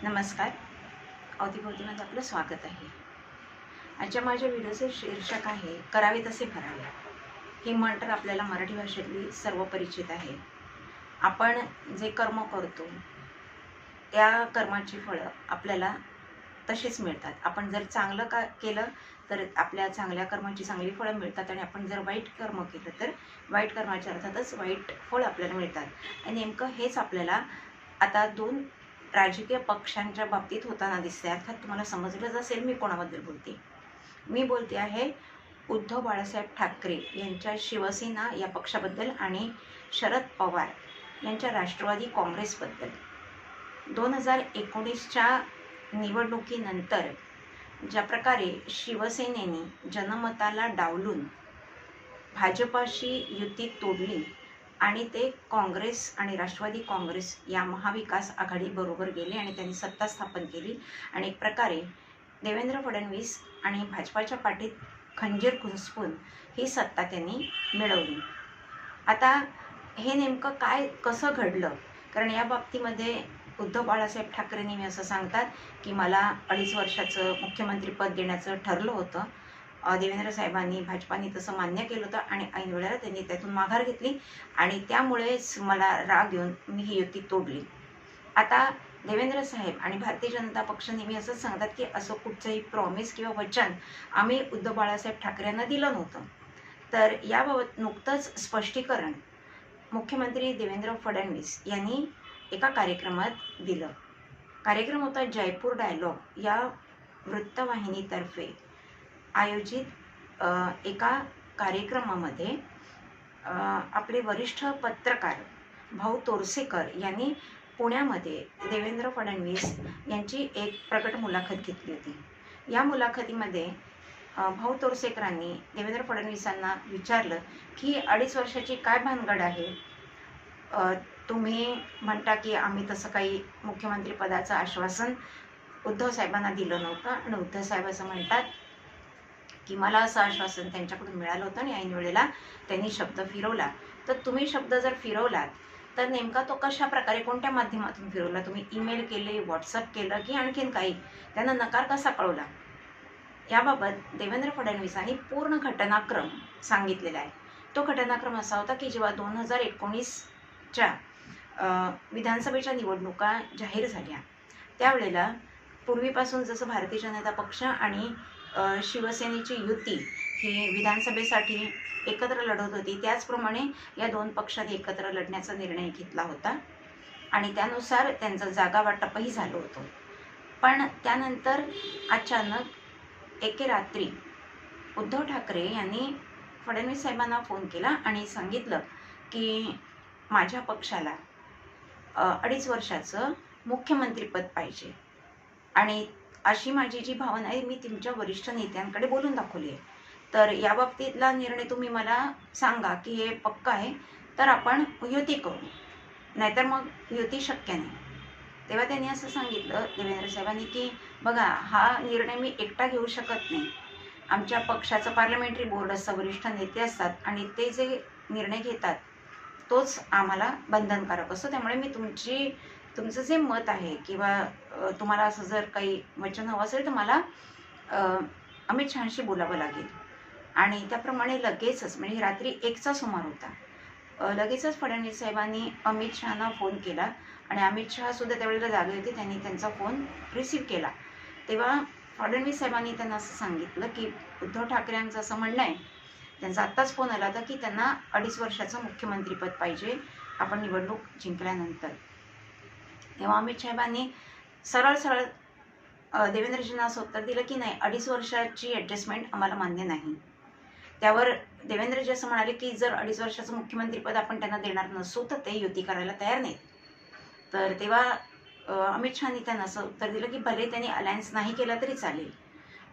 नमस्कार. अवतीभोवतीमध्ये आपलं स्वागत आहे. आजच्या माझ्या व्हिडिओचे शीर्षक आहे करावे तसे फरावे. ही म्हण तर आपल्याला मराठी भाषेतली सर्व परिचित आहे. आपण जे कर्म करतो त्या कर्माची फळं आपल्याला तशीच मिळतात. आपण जर चांगलं केलं तर आपल्या चांगल्या कर्माची चांगली फळं मिळतात आणि आपण जर वाईट कर्म केलं तर वाईट कर्माच्या अर्थातच वाईट फळ आपल्याला मिळतात. आणि नेमकं हेच आपल्याला आता दोन राजकीय पक्षांच्या बाबतीत होताना दिसते. अर्थात तुम्हाला समजलंच असेल मी कोणाबद्दल बोलते. मी बोलते आहे उद्धव बाळासाहेब ठाकरे यांच्या शिवसेना या पक्षाबद्दल आणि शरद पवार यांच्या राष्ट्रवादी काँग्रेसबद्दल. 2019च्या निवडणुकीनंतर ज्या प्रकारे शिवसेनेने जनमताला डावलून भाजपाशी युती तोडली आणि ते काँग्रेस आणि राष्ट्रवादी काँग्रेस या महाविकास आघाडीबरोबर गेले आणि त्यांनी सत्ता स्थापन केली आणि एक प्रकारे देवेंद्र फडणवीस आणि भाजपाच्या पाठीत खंजीर खुंचून ही सत्ता त्यांनी मिळवली. आता हे नेमकं काय कसं घडलं? कारण या बाबतीमध्ये उद्धव बाळासाहेब ठाकरे नेहमी असं सांगतात की मला 2.5 वर्षाचं मुख्यमंत्रीपद देण्याचं ठरलं होतं. देवेंद्र साहेबांनी भाजपाने तसं मान्य केलं होतं आणि ऐन वेळेला त्यांनी त्यातून माघार घेतली आणि त्यामुळेच मला राग येऊन मी ही युती तोडली. आता देवेंद्र साहेब आणि भारतीय जनता पक्ष नेहमी असंच सांगतात की असं कुठचंही प्रॉमिस किंवा वचन आम्ही उद्धव बाळासाहेब ठाकरे यांना दिलं नव्हतं. तर याबाबत नुकतंच स्पष्टीकरण मुख्यमंत्री देवेंद्र फडणवीस यांनी एका कार्यक्रमात दिलं. कार्यक्रम होता जयपूर डायलॉग या वृत्तवाहिनीतर्फे आयोजित एका कार्यक्रमामध्ये आपले वरिष्ठ पत्रकार भाऊ तोरसेकर यांनी पुण्यामध्ये देवेंद्र फडणवीस यांची एक प्रकट मुलाखत घेतली होती. या मुलाखतीमध्ये भाऊ तोरसेकरांनी देवेंद्र फडणवीसांना विचारलं की 2.5 वर्षाची काय भानगड आहे? तुम्ही म्हणता की आम्ही तसं काही मुख्यमंत्रीपदाचं आश्वासन उद्धव साहेबांना दिलं नव्हतं आणि उद्धव साहेब असं म्हणतात की मला असं आश्वासन त्यांच्याकडून मिळालं होतं आणि ऐन वेळेला त्यांनी शब्द फिरवला. तर तुम्ही शब्द जर फिरवलात तर नेमका तो कशा प्रकारे कोणत्या माध्यमातून फिरवला? तुम्ही ईमेल केले, व्हॉट्सअप केलं की आणखीन काही? त्यांना नकार कसा कळवला? याबाबत देवेंद्र फडणवीसांनी पूर्ण घटनाक्रम सांगितलेला आहे. तो घटनाक्रम असा होता की जेव्हा 2019च्या विधानसभेच्या निवडणुका जाहीर झाल्या त्यावेळेला पूर्वीपासून जसं भारतीय जनता पक्ष आणि शिवसेनेची युती ही विधानसभेसाठी एकत्र लढत होती त्याचप्रमाणे या दोन पक्षांनी एकत्र लढण्याचा निर्णय घेतला होता आणि त्यानुसार त्यांचं जागा वाटपही झालं होतं. पण त्यानंतर अचानक एके रात्री उद्धव ठाकरे यांनी फडणवीस साहेबांना फोन केला आणि सांगितलं की माझ्या पक्षाला 2.5 वर्षाचं मुख्यमंत्रीपद पाहिजे आणि अशी माझी जी भावना आहे मी तुमच्या वरिष्ठ नेत्यांकडे बोलून दाखवली आहे. तर याबाबतीतला निर्णय तुम्ही मला सांगा की हे पक्का आहे तर आपण युती करू, नाहीतर मग युती शक्य नाही. तेव्हा त्यांनी असं सांगितलं देवेंद्र साहेबांनी की बघा हा निर्णय मी एकटा घेऊ शकत नाही. आमच्या पक्षाचं पार्लमेंटरी बोर्ड असतं, वरिष्ठ नेते असतात आणि ते जे निर्णय घेतात तोच आम्हाला बंधनकारक असतो. त्यामुळे मी तुमचं जे मत आहे किंवा तुम्हाला असं जर काही वचन हवं असेल तर मला अमित शहाशी बोलावं लागेल. आणि त्याप्रमाणे लगेचच म्हणजे रात्री 1चा सुमार होता. लगेचच फडणवीस साहेबांनी अमित शहाना फोन केला आणि अमित शहा सुद्धा त्यावेळेला जागे होते. त्यांनी त्यांचा फोन रिसीव्ह केला. तेव्हा फडणवीस साहेबांनी त्यांना असं सांगितलं की उद्धव ठाकरेंचं असं म्हणणं आहे, त्यांचा आत्ताच फोन आला होता की त्यांना 2.5 वर्षाचं मुख्यमंत्रीपद पाहिजे आपण निवडणूक जिंकल्यानंतर. तेव्हा अमित साहेबांनी सरळ देवेंद्रजींना असं उत्तर दिलं की नाही 2.5 वर्षाची ॲडजस्टमेंट आम्हाला मान्य नाही. त्यावर देवेंद्रजी असं म्हणाले की जर 2.5 वर्षाचं मुख्यमंत्रीपद आपण त्यांना देणार नसू तर ते युती करायला तयार नाहीत. तर तेव्हा अमित शहानी त्यांना असं उत्तर दिलं की भले त्यांनी अलायन्स नाही केला तरी चालेल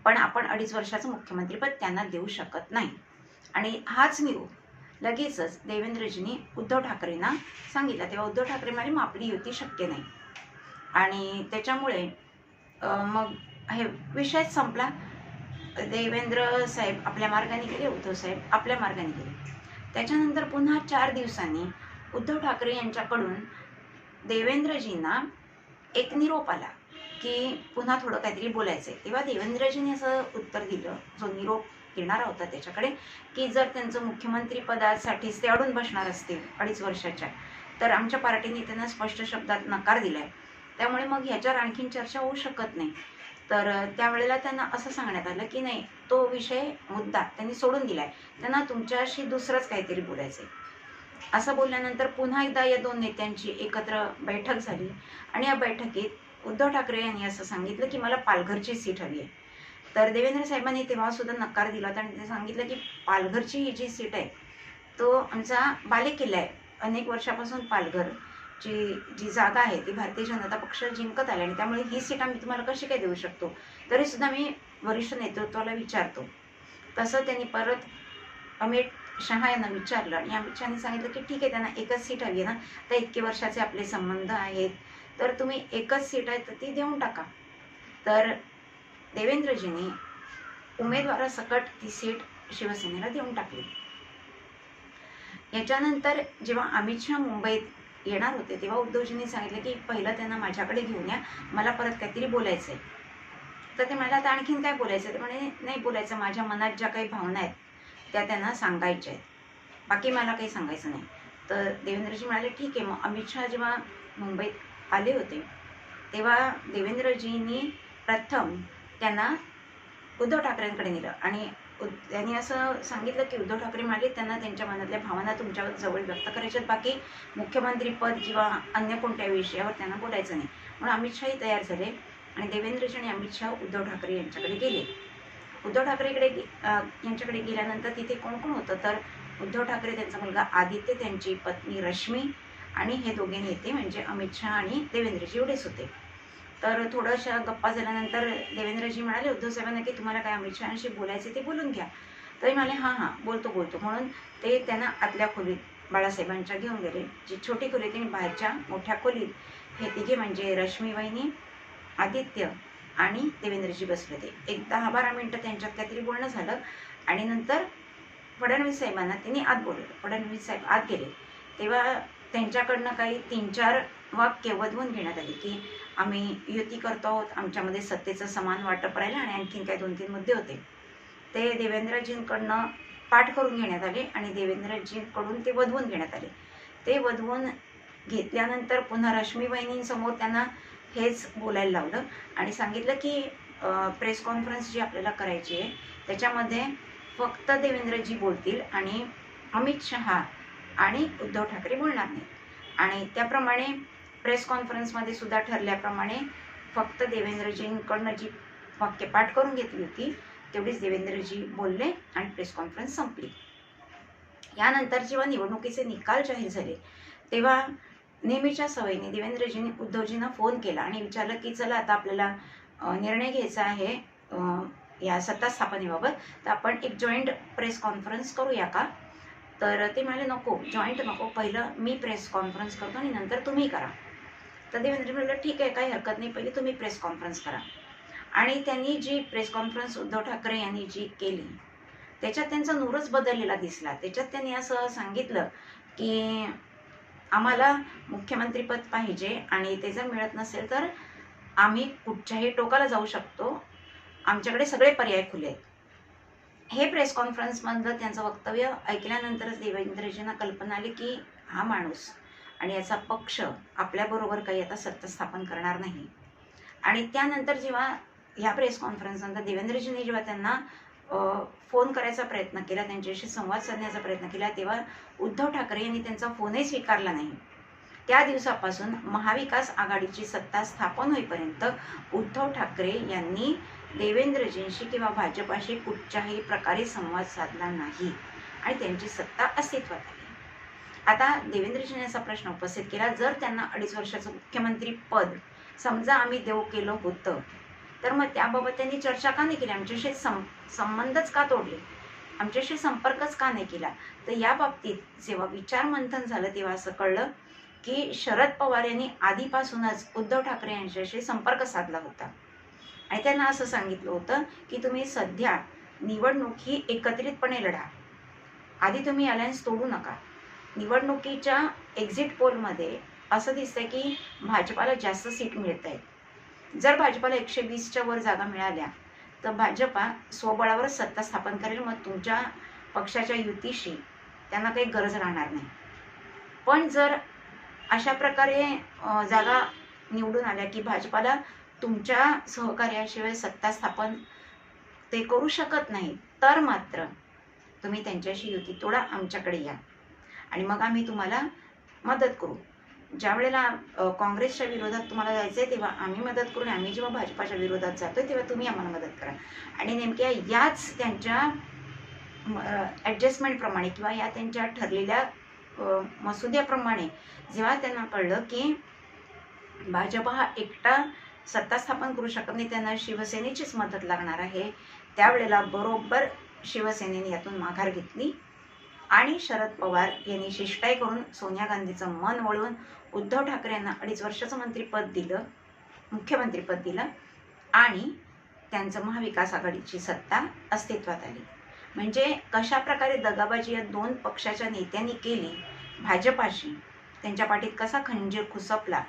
पण आपण 2.5 वर्षाचं मुख्यमंत्रीपद त्यांना देऊ शकत नाही. आणि हाच निरोप लगेचच देवेंद्रजींनी उद्धव ठाकरेंना सांगितलं. तेव्हा उद्धव ठाकरे म्हणाले मग आपली युती शक्य नाही आणि त्याच्यामुळे मग हे विषयच संपला. देवेंद्र साहेब आपल्या मार्गाने गेले, उद्धव साहेब आपल्या मार्गाने गेले. त्याच्यानंतर पुन्हा 4 दिवसांनी उद्धव ठाकरे यांच्याकडून देवेंद्रजींना एक निरोप आला की पुन्हा थोडं काहीतरी बोलायचं आहे. तेव्हा देवेंद्रजींनी असं उत्तर दिलं, जो निरोप देणारा होता त्याच्याकडे, की जर त्यांचं मुख्यमंत्री पदासाठीच ते अडून बसणार असतील 2.5 वर्षाच्या, तर आमच्या पार्टीने त्यांना स्पष्ट शब्दात नकार दिलाय, त्यामुळे मग ह्याच्यावर आणखीन चर्चा होऊ शकत नाही. तर त्यावेळेला त्यांना असं सांगण्यात आलं की नाही, तो विषय मुद्दा त्यांनी सोडून दिलाय, त्यांना तुमच्याशी दुसरंच काहीतरी बोलायचंय. असं बोलल्यानंतर पुन्हा एकदा या दोन नेत्यांची एकत्र बैठक झाली आणि या बैठकीत उद्धव ठाकरे यांनी असं सांगितलं की मला पालघरची सीट हवी आहे. तर देवेंद्र साहेबांनी तेव्हा सुद्धा नकार दिला होता आणि ते सांगितलं की पालघरची ही जी सीट आहे तो आमचा बालेकिल्ला आहे. अनेक वर्षापासून पालघरची जी जागा आहे ती भारतीय जनता पक्ष जिंकत आले आणि त्यामुळे ही सीट आम्ही तुम्हाला कशी काय देऊ शकतो, तरी सुद्धा मी वरिष्ठ नेतृत्वाला विचारतो. तसं त्यांनी परत अमित शहा यांना विचारलं आणि अमित शहानी सांगितलं की ठीक आहे, त्यांना एकच सीट हवी आहे ना, तर इतके वर्षाचे आपले संबंध आहेत, तर तुम्ही एकच सीट आहे तर ती देऊन टाका. तर देवेंद्रजींनी उमेदवारासकट ती सीट शिवसेनेला देऊन टाकली. याच्यानंतर जेव्हा अमित शहा मुंबईत येणार होते तेव्हा उद्धवजींनी सांगितलं की पहिलं त्यांना माझ्याकडे घेऊन या, मला परत काहीतरी बोलायचं आहे. तर ते म्हणाले आता आणखीन काय बोलायचं? ते म्हणे नाही बोलायचं, माझ्या मनात ज्या काही भावना आहेत त्या त्यांना सांगायच्या आहेत, बाकी मला काही सांगायचं नाही. तर देवेंद्रजी म्हणाले ठीक आहे. मग अमित शहा जेव्हा मुंबईत आले होते तेव्हा देवेंद्रजींनी प्रथम त्यांना उद्धव ठाकरेंकडे नेलं आणि त्यांनी असं सांगितलं की उद्धव ठाकरे म्हणाले त्यांना त्यांच्या मनातल्या भावना तुमच्या जवळ व्यक्त करायच्यात, बाकी मुख्यमंत्रीपद किंवा अन्य कोणत्या विषयावर त्यांना बोलायचं नाही. म्हणून अमित शहाही तयार झाले आणि देवेंद्रजी आणि अमित शहा उद्धव ठाकरे यांच्याकडे गेले. उद्धव ठाकरेकडे यांच्याकडे गेल्यानंतर तिथे कोण कोण होतं, तर उद्धव ठाकरे, त्यांचा मुलगा आदित्य, त्यांची पत्नी रश्मी आणि हे दोघे नेते म्हणजे अमित शहा आणि देवेंद्रजी एवढेच होते. तर थोड्याशा गप्पा झाल्यानंतर देवेंद्रजी म्हणाले उद्धव साहेबांना की तुम्हाला काय अमित शहांशी बोलायचे ते बोलून घ्या. तरी म्हणाले हां बोलतो. म्हणून ते त्यांना आतल्या खोलीत बाळासाहेबांच्या घेऊन गेले. जी छोटी खोली होती बाहेरच्या मोठ्या खोलीत हे तिघे म्हणजे रश्मी वहिनी, आदित्य आणि देवेंद्रजी बसले होते. एक 10-12 मिनिटं त्यांच्यात काहीतरी बोलणं झालं आणि नंतर फडणवीस साहेबांना त्यांनी आत बोलवलं. फडणवीस साहेब आत गेले तेव्हा त्यांच्याकडनं काही 3-4 वाक्य वदवून घेण्यात आली की आम्ही युती करतो आहोत, आमच्यामध्ये सत्तेचं समान वाटप राहिलं आणि आणखीन काही 2-3 मुद्दे होते. ते देवेंद्रजींकडनं पाठ करून घेण्यात आले आणि देवेंद्रजींकडून ते वदवून घेण्यात आले. ते वदवून घेतल्यानंतर पुन्हा रश्मी वहिनींसमोर त्यांना हेच बोलायला लावलं आणि सांगितलं की प्रेस कॉन्फरन्स जी आपल्याला करायची आहे त्याच्यामध्ये फक्त देवेंद्रजी बोलतील आणि अमित शहा आणि उद्धव ठाकरे बोलणार नाही. आणि त्याप्रमाणे प्रेस कॉन्फरन्समध्ये सुद्धा ठरल्याप्रमाणे फक्त देवेंद्रजींकडनं जी वाक्य पाठ करून घेतली होती तेवढीच देवेंद्रजी बोलले आणि प्रेस कॉन्फरन्स संपली. यानंतर जेव्हा निवडणुकीचे निकाल जाहीर झाले तेव्हा नेहमीच्या सवयीने देवेंद्रजींनी उद्धवजींना फोन केला आणि विचारलं की चला आता आपल्याला निर्णय घ्यायचा आहे या सत्ता स्थापनेबाबत, तर आपण एक जॉईंट प्रेस कॉन्फरन्स करूया का? तर ते म्हणाले नको, जॉईंट नको, पहिलं मी प्रेस कॉन्फरन्स करतो आणि नंतर तुम्ही करा. तर देवेंद्र म्हणाले ठीक आहे, काही हरकत नाही, पहिले तुम्ही प्रेस कॉन्फरन्स करा. आणि त्यांनी जी प्रेस कॉन्फरन्स उद्धव ठाकरे यांनी जी केली त्याच्यात त्यांचा नूरच बदललेला दिसला. त्याच्यात त्यांनी असं सांगितलं की आम्हाला मुख्यमंत्रीपद पाहिजे आणि ते जर मिळत नसेल तर आम्ही कुठच्याही टोकाला जाऊ शकतो, आमच्याकडे सगळे पर्याय खुले आहेत. हे प्रेस कॉन्फरन्समधलं त्यांचं वक्तव्य ऐकल्यानंतरच देवेंद्रजींना कल्पना आली की हा माणूस आणि याचा पक्ष आपल्याबरोबर काही आता सत्ता स्थापन करणार नाही. आणि त्यानंतर जेव्हा ह्या प्रेस कॉन्फरन्सनंतर देवेंद्रजींनी जेव्हा त्यांना फोन करायचा प्रयत्न केला, त्यांच्याशी संवाद साधण्याचा प्रयत्न केला, तेव्हा उद्धव ठाकरे यांनी त्यांचा फोनही स्वीकारला नाही. त्या दिवसापासून महाविकास आघाडीची सत्ता स्थापन होईपर्यंत उद्धव ठाकरे यांनी देवेंद्रजींशी किंवा भाजपाशी कुठच्याही प्रकारे संवाद साधला नाही आणि त्यांची सत्ता अस्तित्वात आली. आता देवेंद्रजींनी असा प्रश्न उपस्थित केला, जर त्यांना 2.5 वर्षाचं मुख्यमंत्री पद समजा आम्ही देऊ केलं होतं तर मग त्याबाबत त्यांनी चर्चा का नाही केली, आमच्याशी संबंधच का तोडले, आमच्याशी संपर्कच का नाही केला? तर या बाबतीत जेव्हा विचारमंथन झालं तेव्हा असं कळलं की शरद पवार यांनी आधीपासूनच उद्धव ठाकरे यांच्याशी संपर्क साधला होता आणि त्यांना असं सांगितलं होतं की तुम्ही सध्या निवडणूक ही एकत्रितपणे लढा, आधी तुम्ही अलायन्स तोडू नका. निवडणुकीच्या एक्झिट पोलमध्ये असं दिसतंय की भाजपाला जास्त सीट मिळत आहेत, जर भाजपाला 120च्या वर जागा मिळाल्या तर भाजपा स्वबळावर सत्ता स्थापन करेल, मग तुमच्या पक्षाच्या युतीशी त्यांना काही गरज राहणार नाही. पण जर अशा प्रकारे जागा निवडून आल्या की भाजपाला तुमच्या सहकार्याशिवाय सत्ता स्थापन ते करू शकत नाही, तर मात्र तुम्ही त्यांच्याशी युती तोडा, आमच्याकडे या आणि मग आम्ही तुम्हाला मदत करू. ज्या वेळेला काँग्रेसच्या विरोधात तुम्हाला जायचं आहे तेव्हा आम्ही मदत करू, आम्ही जेव्हा भाजपाच्या विरोधात जातोय तेव्हा तुम्ही आम्हाला मदत करा. आणि नेमक्या याच त्यांच्या ॲडजस्टमेंटप्रमाणे किंवा या त्यांच्या ठरलेल्या मसुद्याप्रमाणे जेव्हा त्यांना कळलं की भाजप हा एकटा सत्ता स्थापन करू शकत नाही, त्यांना शिवसेनेचीच मदत लागणार आहे, त्यावेळेला बरोबर शिवसेनेने यातून माघार घेतली आणि शरद पवार यांनी शिष्टाई करून सोनिया गांधीचं मन वळवून उद्धव ठाकरे यांना 2.5 वर्षाचं मंत्रिपद दिलं, मुख्यमंत्रीपद दिलं आणि त्यांचं महाविकास आघाडीची सत्ता अस्तित्वात आली. म्हणजे कशा प्रकारे दगाबाजी या दोन पक्षाच्या नेत्यांनी केली भाजपाशी, त्यांच्या पाठीत कसा खंजीर खुसपला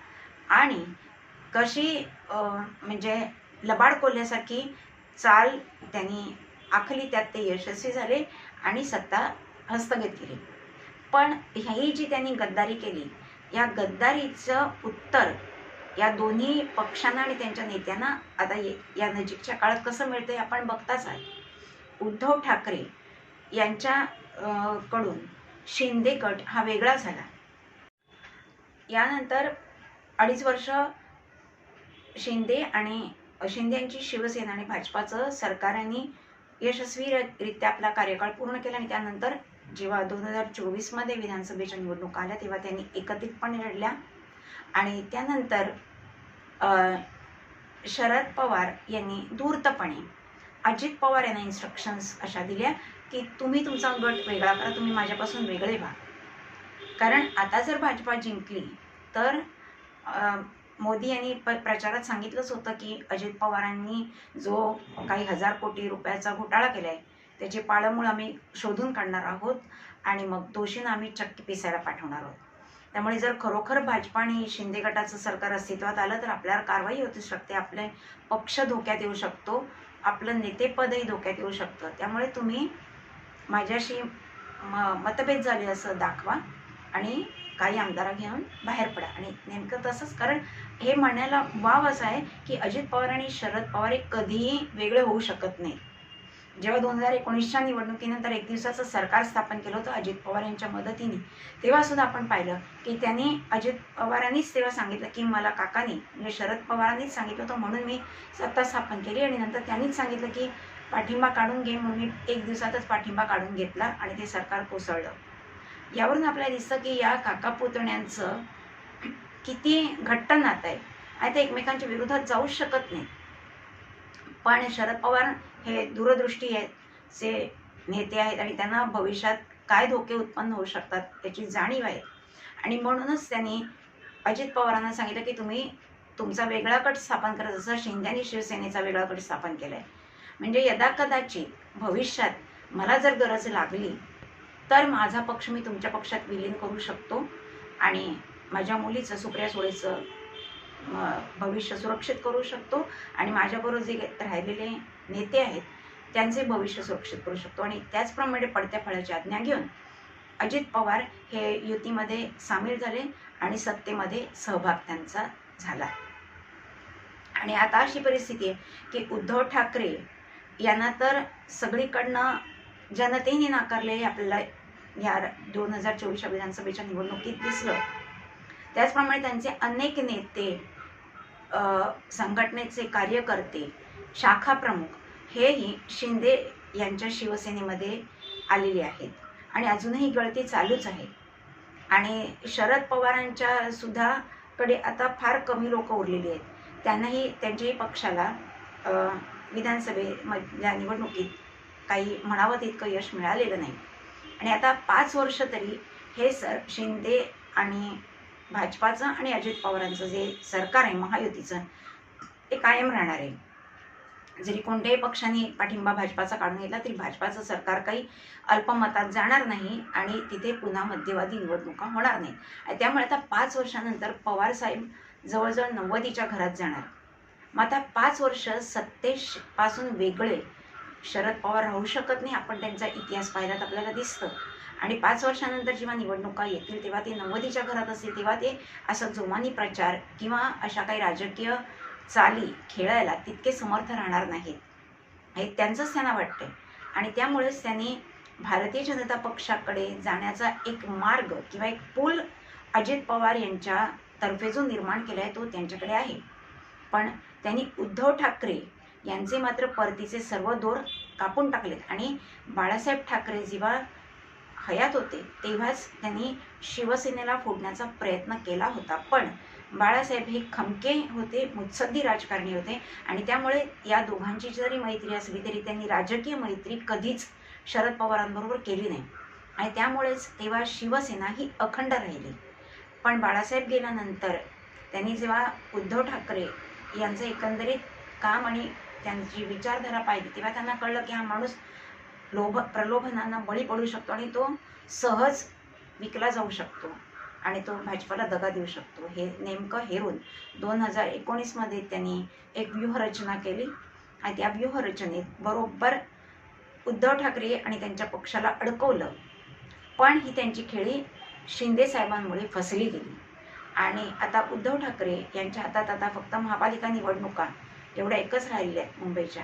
आणि कशी म्हणजे लबाड कोल्ह्यासारखी चाल त्यांनी आखली, त्यात ते यशस्वी झाले आणि सत्ता हस्तगत केली. पण ही जी त्यांनी गद्दारी केली, या गद्दारीचं उत्तर या दोन्ही पक्षांना आणि त्यांच्या नेत्यांना आता या नजीकच्या काळात कसं मिळतंय आपण बघताच आहे. उद्धव ठाकरे यांच्या कडून शिंदे गट हा वेगळा झाला. यानंतर 2.5 वर्ष शिंदे यांची शिवसेना आणि भाजपाचं सरकारांनी यशस्वीरित्या आपला कार्यकाळ पूर्ण केला आणि त्यानंतर जेव्हा 2024मध्ये विधानसभेच्या निवडणुका आल्या तेव्हा त्यांनी एकत्रितपणे लढल्या आणि त्यानंतर शरद पवार यांनी धूर्तपणे अजित पवार यांना इन्स्ट्रक्शन्स अशा दिल्या की तुम्ही तुमचा गट वेगळा करा, तुम्ही माझ्यापासून वेगळे व्हा. कारण आता जर भाजपा जिंकली तर मोदी यांनी प्रचारात सांगितलंच होतं की अजित पवारांनी जो काही 1000 कोटी रुपयाचा घोटाळा केला आहे त्याचे पाळंमुळं आम्ही शोधून काढणार आहोत आणि मग दोषींना आम्ही चक्की पिसायला पाठवणार आहोत. त्यामुळे जर खरोखर भाजपा आणि शिंदे गटाचं सरकार अस्तित्वात आलं तर आपल्यावर कारवाई होऊ शकते, आपले पक्ष धोक्यात येऊ शकतो, आपलं नेतेपदही धोक्यात येऊ शकतं. त्यामुळे तुम्ही माझ्याशी मतभेद झाले असं दाखवा आणि काही आमदार घेऊन बाहेर पडा. आणि नेमकं तसंच, कारण हे म्हणायला वाव असं आहे की अजित पवार आणि शरद पवार हे कधीही वेगळे होऊ शकत नाही. जेव्हा 2019च्या निवडणुकीनंतर 1 दिवसाचं सरकार स्थापन केलं होतं अजित पवार यांच्या मदतीने, तेव्हा सुद्धा आपण पाहिलं की त्यांनी अजित पवारांनीच तेव्हा सांगितलं की मला काकांनी म्हणजे शरद पवारांनीच सांगितलं होतं म्हणून मी सत्ता स्थापन केली आणि नंतर त्यांनीच सांगितलं की पाठिंबा काढून घे म्हणून मी 1 दिवसातच पाठिंबा काढून घेतला आणि ते सरकार कोसळलं. यावरून आपल्याला दिसतं की या काका पुतण्यांचं किती घट्ट नातं आहे आणि ते एकमेकांच्या विरोधात जाऊच शकत नाही. पण शरद पवार हे दूरदृष्टी आहेत नेते आहेत आणि त्यांना भविष्यात काय धोके उत्पन्न होऊ शकतात याची जाणीव आहे आणि म्हणूनच त्यांनी अजित पवारांना सांगितलं की तुम्ही तुमचा वेगळा गट स्थापन करा, जसं शिंदे शिवसेनेचा वेगळा गट स्थापन केला आहे. म्हणजे यदाकदाचित भविष्यात मला जर गरज लागली तर माझा पक्ष मी तुमच्या पक्षात विलीन करू शकतो आणि माझ्या मुलीचं सुप्रिया सुळेचं भविष्य सुरक्षित करू शकतो आणि माझ्याबरोबर जे राहिलेले नेते आहेत त्यांचे भविष्य सुरक्षित करू शकतो. आणि त्याचप्रमाणे पडत्या फळाची आज्ञा घेऊन अजित पवार हे युतीमध्ये सामील झाले आणि सत्तेमध्ये सहभाग त्यांचा झाला. आणि आता अशी परिस्थिती आहे की उद्धव ठाकरे यांना तर सगळीकडनं जनतेने नाकारले आपल्याला या 2024 विधानसभेच्या निवडणुकीत दिसलं. त्याचप्रमाणे त्यांचे अनेक नेते, संघटनेचे कार्यकर्ते, शाखा प्रमुख हेही शिंदे यांच्या शिवसेनेमध्ये आलेले आहेत आणि अजूनही गळती चालूच आहे. आणि शरद पवारांच्या सुद्धा कडे आता फार कमी लोक उरलेली आहेत. त्यांनाही त्यांच्याही पक्षाला विधानसभेमधल्या निवडणुकीत काही म्हणावं तितकं यश मिळालेलं नाही. आणि आता 5 वर्ष तरी हे शिंदे आणि भाजपाचं आणि अजित पवारांचं जे सरकार आहे महायुतीचं ते कायम राहणार आहे. जरी कोणत्याही पक्षाने पाठिंबा भाजपाचा काढून घेतला तरी भाजपाचं सरकार काही अल्पमतात जाणार नाही आणि तिथे पुन्हा मध्यवादी निवडणुका होणार नाही. त्यामुळे आता 5 वर्षानंतर पवार साहेब जवळजवळ 90च्या घरात जाणार. मग आता 5 वर्ष सत्तेपासून वेगळे शरद पवार राहू शकत नाही. आपण त्यांचा इतिहास पाहिला तर आपल्याला दिसतं. आणि 5 वर्षानंतर जेव्हा निवडणुका येतील तेव्हा ते नव्वदीच्या घरात असतील, तेव्हा ते असं जोमानी प्रचार किंवा अशा काही राजकीय चाली खेळायला तितके समर्थ राहणार नाहीत, हे त्यांचंच त्यांना वाटतंय. आणि त्यामुळेच त्यांनी भारतीय जनता पक्षाकडे जाण्याचा एक मार्ग किंवा एक पूल अजित पवार यांच्या तर्फे जो निर्माण केला आहे तो त्यांच्याकडे आहे. पण त्यांनी उद्धव ठाकरे यांचे मात्र परतीचे सर्व दोर कापून टाकलेत. आणि बाळासाहेब ठाकरे जेव्हा हयात होते तेव्हाच त्यांनी शिवसेनेला फोडण्याचा प्रयत्न केला होता. पण बाळासाहेब हे खमके होते, मुत्सद्दी राजकारणी होते आणि त्यामुळे या दोघांची जरी मैत्री असली तरी त्यांनी राजकीय मैत्री कधीच शरद पवारांबरोबर केली नाही. आणि त्यामुळेच तेव्हा शिवसेना ही अखंड राहिली. पण बाळासाहेब गेल्यानंतर त्यांनी जेव्हा उद्धव ठाकरे यांचं एकंदरीत काम आणि त्यांची विचारधारा पाहिली तेव्हा त्यांना कळलं की हा माणूस प्रलोभनांना बळी पडू शकतो आणि तो सहज विकला जाऊ शकतो आणि तो भाजपाला दगा देऊ शकतो. हे नेमकं हेरून 2019मध्ये त्यांनी एक व्यूहरचना केली आणि त्या व्यूहरचनेत बरोबर उद्धव ठाकरे आणि त्यांच्या पक्षाला अडकवलं. पण ही त्यांची खेळी शिंदे साहेबांमुळे फसली गेली. आणि आता उद्धव ठाकरे यांच्या हातात आता फक्त महापालिका निवडणुका एवढ्या एकच राहिलेल्या आहेत मुंबईच्या.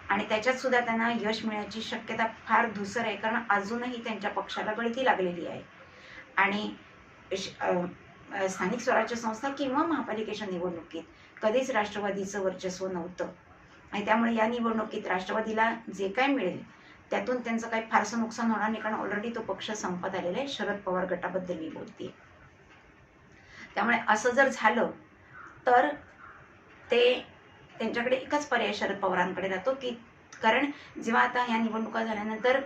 आणि त्याच्यात सुद्धा त्यांना यश मिळण्याची शक्यता फार धूसर आहे, कारण अजूनही त्यांच्या पक्षाला गळती लागलेली आहे. आणि स्थानिक स्वराज्य संस्था किंवा महापालिकेच्या निवडणुकीत कधीच राष्ट्रवादीचं वर्चस्व नव्हतं. आणि त्यामुळे या निवडणुकीत राष्ट्रवादीला जे काय मिळेल त्यातून त्यांचं काही फारसं नुकसान होणार नाही, कारण ऑलरेडी तो पक्ष संपत आलेला आहे. शरद पवार गटाबद्दल मी बोलते. त्यामुळे असं जर झालं तर ते त्यांच्याकडे एकच पर्याय शरद पवारांकडे राहतो की, कारण जेव्हा आता ह्या निवडणुका झाल्यानंतर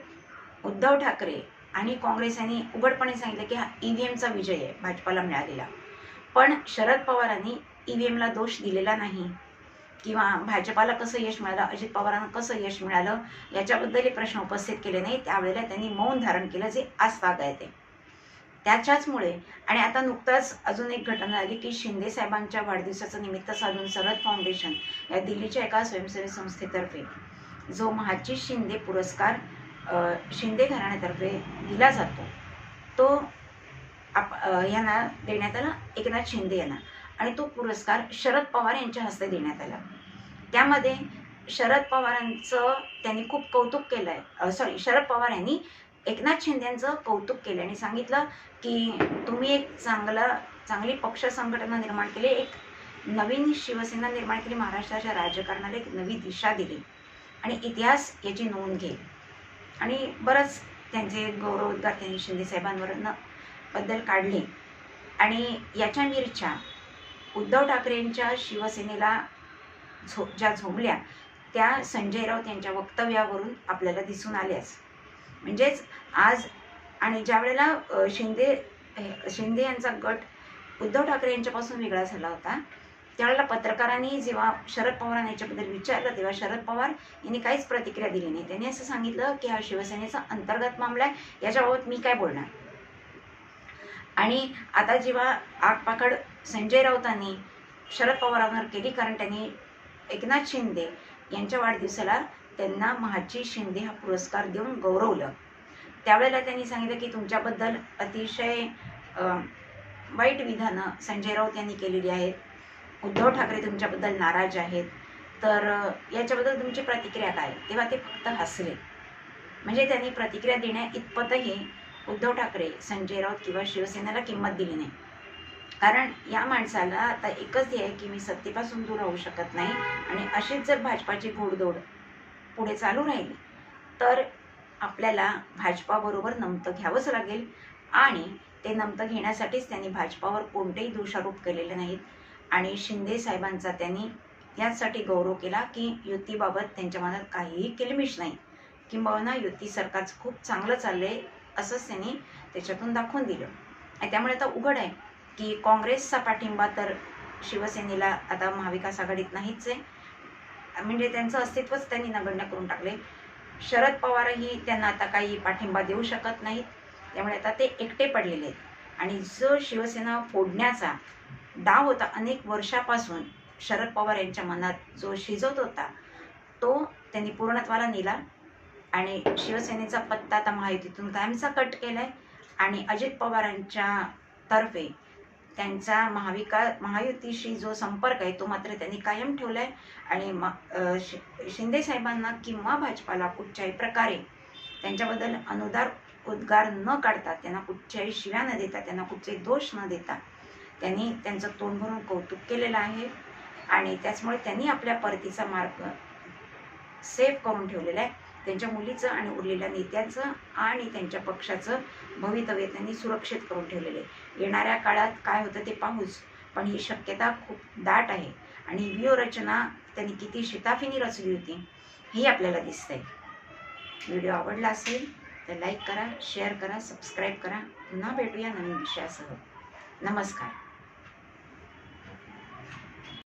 उद्धव ठाकरे आणि काँग्रेस यांनी उघडपणे सांगितलं की हा ईव्हीएमचा विजय आहे भाजपाला मिळालेला. पण शरद पवारांनी ईव्हीएमला दोष दिलेला नाही किंवा भाजपाला कसं यश मिळालं, अजित पवारांना कसं यश मिळालं याच्याबद्दलही प्रश्न उपस्थित केले नाही. त्यावेळेला त्यांनी मौन धारण केलं, जे आज तागायत आहे. त्याच्याचमुळे आणि आता नुकताच अजून एक घटना आली की शिंदे साहेबांच्या वाढदिवसाचं निमित्त साधून सरद फाउंडेशन या दिल्लीच्या एका स्वयंसेवी संस्थेतर्फे जो महाची शिंदे पुरस्कार शिंदे घराण्यातर्फे दिला जातो तो यांना देण्यात आला, एकनाथ शिंदे यांना. आणि तो पुरस्कार शरद पवार यांच्या हस्ते देण्यात आला. त्यामध्ये शरद पवारांचं त्यांनी खूप कौतुक केलं आहे. शरद पवार यांनी एकनाथ शिंदेंचं कौतुक केलं आणि सांगितलं की तुम्ही एक चांगली पक्ष संघटना निर्माण केली, एक नवीन शिवसेना निर्माण केली, महाराष्ट्राच्या राजकारणाला एक नवी दिशा दिली आणि इतिहास याची नोंद घेईल. आणि बरंच त्यांचे गौरवोद्गार त्यांनी शिंदे साहेबांबद्दल काढले. आणि याच्या मिरच्या उद्धव ठाकरेंच्या शिवसेनेला ज्या झोंबल्या त्या संजय राऊत यांच्या वक्तव्यावरून आपल्याला दिसून आल्याच. म्हणजेच आज आणि ज्या वेळेला शिंदे यांचा गट उद्धव ठाकरे यांच्यापासून वेगळा झाला होता त्यावेळेला पत्रकारांनी जेव्हा शरद पवारांना याच्याबद्दल विचारलं तेव्हा शरद पवार यांनी काहीच प्रतिक्रिया दिली नाही. त्यांनी असं सांगितलं की हा शिवसेनेचा अंतर्गत मामला आहे, याच्याबाबत मी काय बोलणार. आणि आता जेव्हा आगपाखड संजय राऊतांनी शरद पवारांवर केली, कारण त्यांनी एकनाथ शिंदे यांच्या वाढदिवसाला त्यांना महाची शिंदे हा पुरस्कार देऊन गौरवलं, त्यावेळेला त्यांनी सांगितलं की तुमच्याबद्दल अतिशय वाईट विधानं संजय राऊत यांनी केलेली आहेत, उद्धव ठाकरे तुमच्याबद्दल नाराज आहेत, तर याच्याबद्दल तुमची प्रतिक्रिया काय. तेव्हा ते फक्त हसले. म्हणजे त्यांनी प्रतिक्रिया देण्या इतपतही उद्धव ठाकरे, संजय राऊत किंवा शिवसेनेला किंमत दिली नाही. कारण या माणसाला आता एकच ध्येय आहे की मी सत्तेपासून दूर राहू शकत नाही आणि अशीच जर भाजपाची घोडदौड पुढे चालू राहिली तर आपल्याला भाजपाबरोबर नमतं घ्यावंच लागेल. आणि ते नमतं घेण्यासाठीच त्यांनी भाजपावर कोणतेही दोषारोप केलेले नाहीत. आणि शिंदे साहेबांचा त्यांनी यासाठी गौरव केला की युतीबाबत त्यांच्या मनात काहीही किलमिश नाही, किंबहुना युती सरकारचं खूप चांगलं चाललंय असंच त्यांनी त्याच्यातून दाखवून दिलं. आणि त्यामुळे आता उघड आहे की काँग्रेसचा पाठिंबा तर शिवसेनेला आता महाविकास आघाडीत नाहीच आहे, म्हणजे त्यांचं अस्तित्वच त्यांनी नगण्य करून टाकले. शरद पवारही त्यांना आता काही पाठिंबा देऊ शकत नाहीत, त्यामुळे आता ते एकटे पडलेले आहेत. आणि जो शिवसेना फोडण्याचा डाव होता अनेक वर्षापासून शरद पवार यांच्या मनात जो शिजत होता तो त्यांनी पूर्णत्वाला नेला आणि शिवसेनेचा पत्ता आता महायुतीतून कायमचा कट केलाय आणि अजित पवारांच्या तर्फे त्यांचा महायुतीशी जो संपर्क आहे तो मात्र त्यांनी कायम ठेवलाय आणि शिंदे साहेबांना किंवा भाजपाला कुठच्याही प्रकारे त्यांच्याबद्दल अनुदार उद्गार न काढता, त्यांना कुठच्याही शिव्या न देता, त्यांना कुठचे दोष न देता त्यांनी त्यांचं तोंड भरून कौतुक केलेलं आहे आणि त्याचमुळे त्यांनी आपल्या परतीचा मार्ग सेफ करून ठेवलेला आहे. त्यांच्या मुलीचं आणि उरलेल्या नेत्याचं आणि त्यांच्या पक्षाचं भवितव्य त्यांनी सुरक्षित करून ठेवलेले आहे. येणाऱ्या काळात काय होतं ते पाहूच, पण ही शक्यता खूप दाट आहे आणि व्यूहरचना त्यांनी किती शिताफीने रचली होती हे आपल्याला दिसतंय. व्हिडिओ आवडला असेल तर लाईक करा, शेअर करा, सबस्क्राईब करा. पुन्हा भेटूया नवीन विषयासह. नमस्कार.